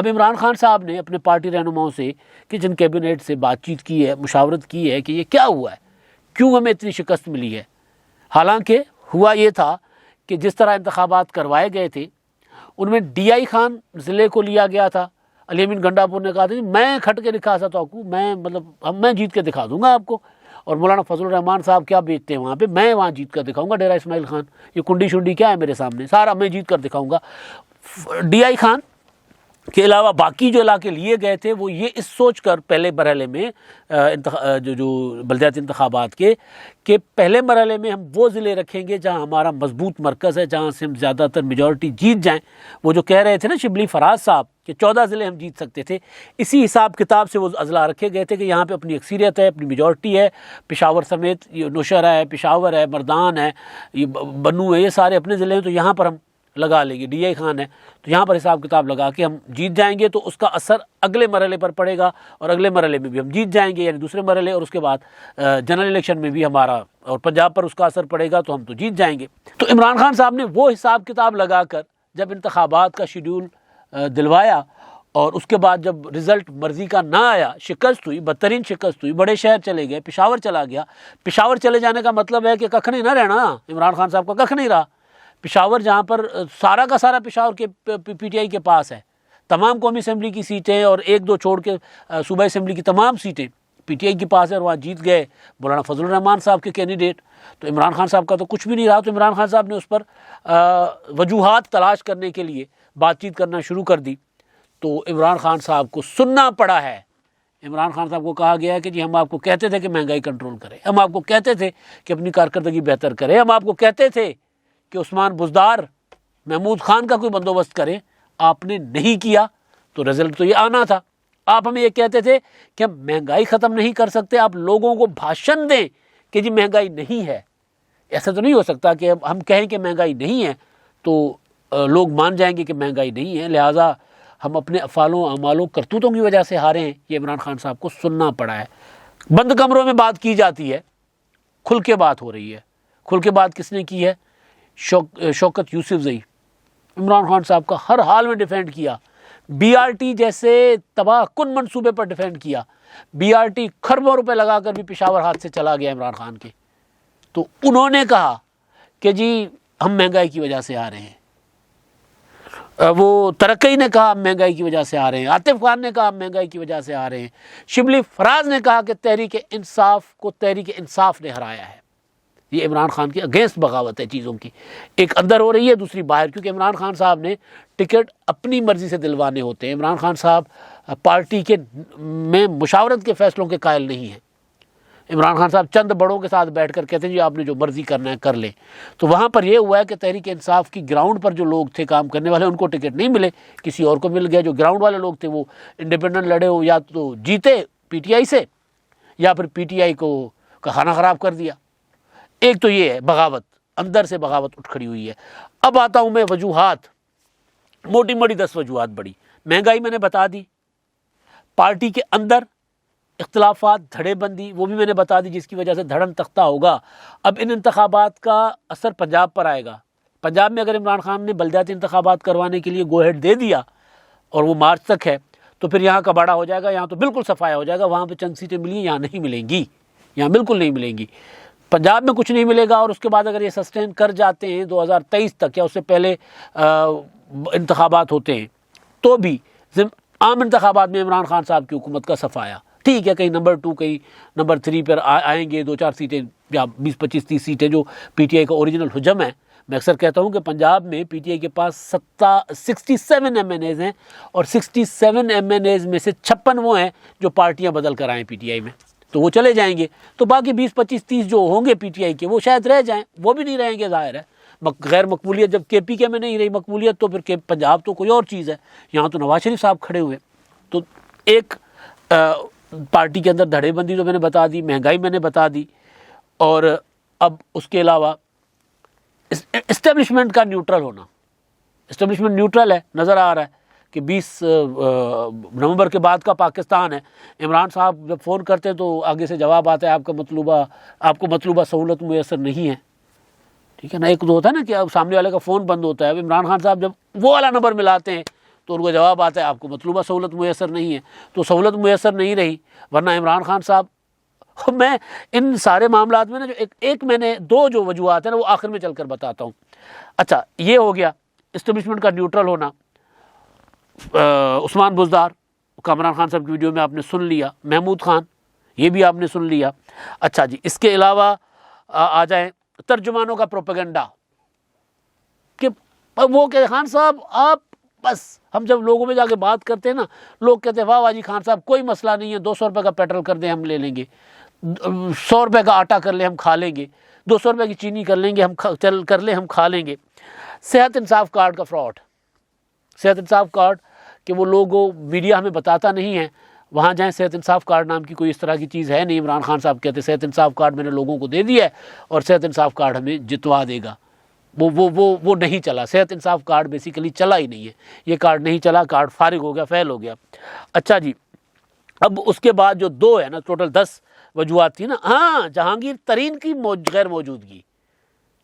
اب عمران خان صاحب نے اپنے پارٹی رہنماؤں سے کچن کیبنٹ سے بات چیت کی ہے, مشاورت کی ہے کہ یہ کیا ہوا ہے, کیوں ہمیں اتنی شکست ملی ہے. حالانکہ ہوا یہ تھا کہ جس طرح انتخابات کروائے گئے تھے ان میں ڈی آئی خان ضلع کو لیا گیا تھا. علی امین گنڈاپور نے کہا تھا میں کھٹ کے دکھا سکتا ہوں, میں جیت کے دکھا دوں گا آپ کو. اور مولانا فضل الرحمان صاحب کیا بیچتے ہیں وہاں پہ, میں وہاں جیت کر دکھاؤں گا. ڈیرہ اسماعیل خان, یہ کنڈی شنڈی کیا ہے میرے سامنے, سارا میں جیت کر دکھاؤں گا. ڈی آئی خان کے علاوہ باقی جو علاقے لیے گئے تھے وہ یہ اس سوچ کر پہلے مرحلے میں جو بلدیاتی انتخابات کے کہ پہلے مرحلے میں ہم وہ ضلع رکھیں گے جہاں ہمارا مضبوط مرکز ہے, جہاں سے ہم زیادہ تر میجورٹی جیت جائیں. وہ جو کہہ رہے تھے نا شبلی فراز صاحب کہ 14 ضلع ہم جیت سکتے تھے, اسی حساب کتاب سے وہ اضلاع رکھے گئے تھے کہ یہاں پہ اپنی اکثریت ہے, اپنی میجورٹی ہے. پشاور سمیت یہ نوشہرہ ہے, پشاور ہے, مردان ہے, یہ بنو ہے, یہ سارے اپنے ضلع ہیں, تو یہاں پر ہم لگا لیں گے. ڈی آئی خان ہے تو یہاں پر حساب کتاب لگا کے ہم جیت جائیں گے, تو اس کا اثر اگلے مرحلے پر پڑے گا, اور اگلے مرحلے میں بھی ہم جیت جائیں گے, یعنی دوسرے مرحلے, اور اس کے بعد جنرل الیکشن میں بھی ہمارا اور پنجاب پر اس کا اثر پڑے گا, تو ہم تو جیت جائیں گے. تو عمران خان صاحب نے وہ حساب کتاب لگا کر جب انتخابات کا شیڈول دلوایا, اور اس کے بعد جب رزلٹ مرضی کا نہ آیا, شکست ہوئی, بدترین شکست ہوئی, بڑے شہر چلے گئے, پشاور چلا گیا. پشاور چلے جانے کا مطلب ہے کہ ککھ نہیں نہ رہنا, عمران خان صاحب کا ککھ نہیں رہا. پشاور جہاں پر سارا کا سارا پشاور کے پی ٹی آئی کے پاس ہے, تمام قومی اسمبلی کی سیٹیں اور ایک دو چھوڑ کے صوبہ اسمبلی کی تمام سیٹیں پی ٹی آئی کے پاس ہے, اور وہاں جیت گئے مولانا فضل الرحمان صاحب کے کینڈیڈیٹ. تو عمران خان صاحب کا تو کچھ بھی نہیں رہا. تو عمران خان صاحب نے اس پر وجوہات تلاش کرنے کے لیے بات چیت کرنا شروع کر دی. تو عمران خان صاحب کو سننا پڑا ہے. عمران خان صاحب کو کہا گیا ہے کہ جی ہم آپ کو کہتے تھے کہ مہنگائی کنٹرول کریں, ہم آپ کو کہتے تھے کہ اپنی کارکردگی بہتر کریں, ہم آپ کو کہتے تھے کہ عثمان بزدار, محمود خان کا کوئی بندوبست کریں, آپ نے نہیں کیا, تو رزلٹ تو یہ آنا تھا. آپ ہمیں یہ کہتے تھے کہ ہم مہنگائی ختم نہیں کر سکتے, آپ لوگوں کو بھاشن دیں کہ جی مہنگائی نہیں ہے. ایسا تو نہیں ہو سکتا کہ ہم کہیں کہ مہنگائی نہیں ہے تو لوگ مان جائیں گے کہ مہنگائی نہیں ہے, لہٰذا ہم اپنے افعالوں اعمالوں کرتوتوں کی وجہ سے ہارے ہیں. یہ عمران خان صاحب کو سننا پڑا ہے. بند کمروں میں بات کی جاتی ہے, کھل کے بات ہو رہی ہے. کھل کے بات کس نے کی ہے؟ شوکت یوسف زئی. عمران خان صاحب کا ہر حال میں ڈیفینڈ کیا, بی آر ٹی جیسے تباہ کن منصوبے پر ڈیفینڈ کیا. بی آر ٹی کھربوں روپے لگا کر بھی پشاور ہاتھ سے چلا گیا عمران خان کے, تو انہوں نے کہا کہ جی ہم مہنگائی کی وجہ سے آ رہے ہیں. وہ ترقی نے کہا ہم مہنگائی کی وجہ سے آ رہے ہیں, عاطف خان نے کہا ہم مہنگائی کی وجہ سے آ رہے ہیں, شبلی فراز نے کہا کہ تحریک انصاف کو تحریک انصاف نے ہرایا ہے. یہ عمران خان کی اگینسٹ بغاوت ہے چیزوں کی, ایک اندر ہو رہی ہے دوسری باہر, کیونکہ عمران خان صاحب نے ٹکٹ اپنی مرضی سے دلوانے ہوتے ہیں. عمران خان صاحب پارٹی کے میں مشاورت کے فیصلوں کے قائل نہیں ہیں. عمران خان صاحب چند بڑوں کے ساتھ بیٹھ کر کہتے ہیں جی آپ نے جو مرضی کرنا ہے کر لیں. تو وہاں پر یہ ہوا ہے کہ تحریک انصاف کی گراؤنڈ پر جو لوگ تھے کام کرنے والے, ان کو ٹکٹ نہیں ملے, کسی اور کو مل گیا. جو گراؤنڈ والے لوگ تھے وہ انڈیپینڈنٹ لڑے ہو, یا تو جیتے پی ٹی آئی سے, یا پھر پی ٹی آئی کو کا کھانا خراب کر دیا. ایک تو یہ ہے بغاوت, اندر سے بغاوت اٹھ کھڑی ہوئی ہے. اب آتا ہوں میں وجوہات, موٹی موٹی 10 وجوہات. بڑی مہنگائی میں نے بتا دی, پارٹی کے اندر اختلافات, دھڑے بندی وہ بھی میں نے بتا دی جس کی وجہ سے دھڑم تختہ ہوگا. اب ان انتخابات کا اثر پنجاب پر آئے گا. پنجاب میں اگر عمران خان نے بلدیاتی انتخابات کروانے کے لیے گو ہیڈ دے دیا اور وہ مارچ تک ہے, تو پھر یہاں کا باڑا ہو جائے گا, یہاں تو بالکل صفایا ہو جائے گا. وہاں پہ چند سیٹیں ملی, یہاں نہیں ملیں گی, یہاں بالکل نہیں ملیں گی. پنجاب میں کچھ نہیں ملے گا. اور اس کے بعد اگر یہ سسٹین کر جاتے ہیں 2023 تک یا اس سے پہلے انتخابات ہوتے ہیں, تو بھی عام انتخابات میں عمران خان صاحب کی حکومت کا صفایا. ٹھیک ہے, کہیں نمبر 2 کہیں نمبر 3 پر آئیں گے 2-4 سیٹیں یا 20-25-30 سیٹیں جو پی ٹی آئی کا اوریجنل حجم ہے. میں اکثر کہتا ہوں کہ پنجاب میں پی ٹی آئی کے پاس 67 ایم این ایز ہیں, اور 67 ایم این ایز میں سے 56 وہ ہیں جو پارٹیاں بدل کر آئیں پی ٹی آئی میں, تو وہ چلے جائیں گے. تو باقی 20-25-30 جو ہوں گے پی ٹی آئی کے وہ شاید رہ جائیں, وہ بھی نہیں رہیں گے. ظاہر ہے غیر مقبولیت جب کے پی کے میں نہیں رہی مقبولیت, تو پھر پنجاب تو کوئی اور چیز ہے. یہاں تو نواز شریف صاحب کھڑے ہوئے. تو ایک پارٹی کے اندر دھڑے بندی تو میں نے بتا دی, مہنگائی میں نے بتا دی, اور اب اس کے علاوہ اسٹیبلشمنٹ کا نیوٹرل ہونا. اسٹیبلشمنٹ نیوٹرل ہے, نظر آ رہا ہے کہ 20 نومبر کے بعد کا پاکستان ہے. عمران صاحب جب فون کرتے ہیں تو آگے سے جواب آتا ہے آپ کو مطلوبہ سہولت میسر نہیں ہے. ٹھیک ہے نا, ایک تو ہوتا ہے نا کہ اب سامنے والے کا فون بند ہوتا ہے. اب عمران خان صاحب جب وہ والا نمبر ملاتے ہیں تو ان کو جواب آتا ہے آپ کو مطلوبہ سہولت میسر نہیں ہے، تو سہولت میسر نہیں رہی، ورنہ عمران خان صاحب، میں ان سارے معاملات میں نا جو ایک میں نے دو جو وجوہات ہیں نا وہ آخر میں چل کر بتاتا ہوں۔ اچھا یہ ہو گیا اسٹیبلشمنٹ کا نیوٹرل ہونا، عثمان بزدار عمران خان صاحب کی ویڈیو میں آپ نے سن لیا، محمود خان یہ بھی آپ نے سن لیا۔ اچھا جی، اس کے علاوہ آ جائیں ترجمانوں کا پروپیگنڈا، کہ وہ کہ خان صاحب آپ بس، ہم جب لوگوں میں جا کے بات کرتے ہیں نا، لوگ کہتے ہیں واہ واہ جی خان صاحب کوئی مسئلہ نہیں ہے، 200 روپے کا پیٹرول کر دیں ہم لے لیں گے، 100 روپے کا آٹا کر لیں ہم کھا لیں گے، 200 روپے کی چینی کر لیں گے ہم کر لیں ہم کھا لیں گے۔ صحت انصاف کارڈ کا فراڈ، صحت انصاف کارڈ کہ وہ لوگوں میڈیا ہمیں بتاتا نہیں ہے، وہاں جائیں صحت انصاف کارڈ نام کی کوئی اس طرح کی چیز ہے نہیں۔ عمران خان صاحب کہتے صحت انصاف کارڈ میں نے لوگوں کو دے دیا ہے اور صحت انصاف کارڈ ہمیں جتوا دے گا، وہ نہیں چلا، صحت انصاف کارڈ بیسیکلی چلا ہی نہیں ہے، یہ کارڈ نہیں چلا، کارڈ فارغ ہو گیا، فیل ہو گیا۔ اچھا جی، اب اس کے بعد جو دو ہے نا، ٹوٹل 10 وجوہات تھی نا۔ ہاں، جہانگیر ترین کی غیر موجودگی،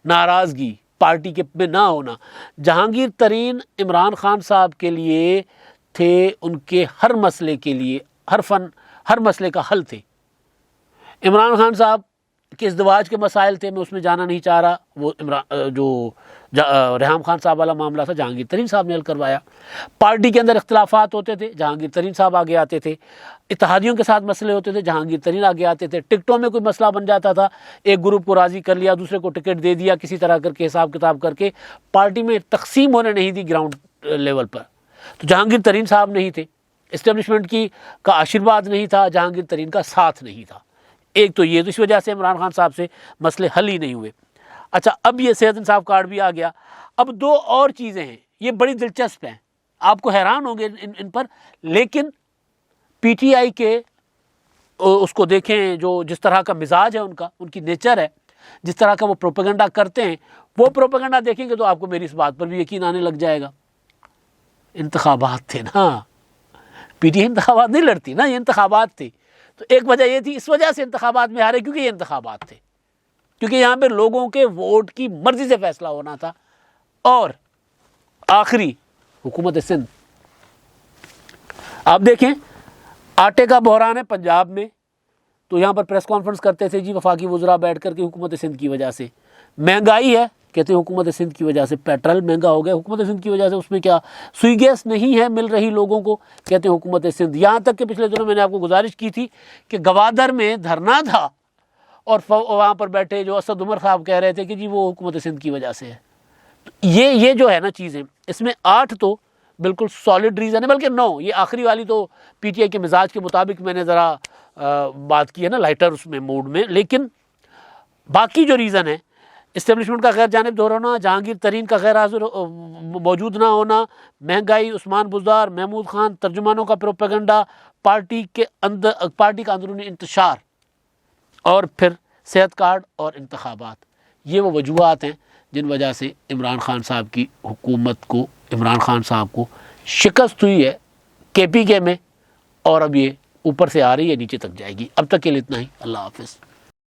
ناراضگی پارٹی کے میں نہ ہونا۔ جہانگیر ترین عمران خان صاحب کے لیے تھے، ان کے ہر مسئلے کے لیے، ہر مسئلے کا حل تھے۔ عمران خان صاحب کے ازدواج کے مسائل تھے، میں اس میں جانا نہیں چاہ رہا، وہ جو ریحام خان صاحب والا معاملہ تھا جہانگیر ترین صاحب نے حل کروایا۔ پارٹی کے اندر اختلافات ہوتے تھے، جہانگیر ترین صاحب آگے آتے تھے۔ اتحادیوں کے ساتھ مسئلے ہوتے تھے، جہانگیر ترین آگے آتے تھے۔ ٹکٹوں میں کوئی مسئلہ بن جاتا تھا، ایک گروپ کو راضی کر لیا، دوسرے کو ٹکٹ دے دیا، کسی طرح کر کے حساب کتاب کر کے پارٹی میں تقسیم ہونے نہیں دی گراؤنڈ لیول پر، تو جہانگیر ترین صاحب نہیں تھے۔ اسٹیبلشمنٹ کا آشرواد نہیں تھا، جہانگیر ترین کا ساتھ نہیں تھا۔ ایک تو یہ، تو اس وجہ سے عمران خان صاحب سے مسئلے حل ہی نہیں ہوئے۔ اچھا، اب یہ صحت انصاف کارڈ بھی آ گیا۔ اب دو اور چیزیں ہیں، یہ بڑی دلچسپ ہیں، آپ کو حیران ہوں گے ان پر، لیکن پی ٹی آئی کے اس کو دیکھیں، جو جس طرح کا مزاج ہے ان کی نیچر ہے، جس طرح کا وہ پروپیگنڈا کرتے ہیں، وہ پروپیگنڈا دیکھیں گے تو آپ کو میری اس بات پر بھی یقین آنے لگ جائے گا۔ انتخابات تھے نا، پی ٹی آئی انتخابات نہیں لڑتی نا، یہ انتخابات تھے، تو ایک وجہ یہ تھی، اس وجہ سے انتخابات میں ہارے کیونکہ یہ انتخابات تھے، کیونکہ یہاں پہ لوگوں کے ووٹ کی مرضی سے فیصلہ ہونا تھا۔ اور آخری، حکومت سندھ، آپ دیکھیں آٹے کا بحران ہے پنجاب میں، تو یہاں پر پریس کانفرنس کرتے تھے جی وفاقی وزراء بیٹھ کر کے، حکومت سندھ کی وجہ سے۔ مہنگائی ہے، کہتے ہیں حکومت سندھ کی وجہ سے، پیٹرول مہنگا ہو گیا حکومت سندھ کی وجہ سے، اس میں کیا سوئی گیس نہیں ہے مل رہی لوگوں کو، کہتے ہیں حکومت سندھ۔ یہاں تک کہ پچھلے دنوں میں نے آپ کو گزارش کی تھی کہ گوادر میں دھرنا تھا اور وہاں پر بیٹھے جو اسد عمر صاحب کہہ رہے تھے کہ جی وہ حکومت سندھ کی وجہ سے ہے۔ یہ جو ہے نا چیزیں، اس میں 8 تو بالکل سالڈ ریزن ہے، بلکہ 9، یہ آخری والی تو پی ٹی آئی کے مزاج کے مطابق میں نے ذرا بات کی ہے نا، لائٹر اس میں موڈ میں، لیکن باقی جو ریزن ہے، اسٹیبلشمنٹ کا غیر جانب دہرانا، جہانگیر ترین کا غیر حاضر موجود نہ ہونا، مہنگائی، عثمان بزدار، محمود خان، ترجمانوں کا پروپیگنڈا، پارٹی کا اندرونی انتشار، اور پھر صحت کارڈ اور انتخابات، یہ وہ وجوہات ہیں جن وجہ سے عمران خان صاحب کی حکومت کو، عمران خان صاحب کو شکست ہوئی ہے کے پی کے میں، اور اب یہ اوپر سے آ رہی ہے، نیچے تک جائے گی۔ اب تک کے لیے اتنا ہی، اللہ حافظ۔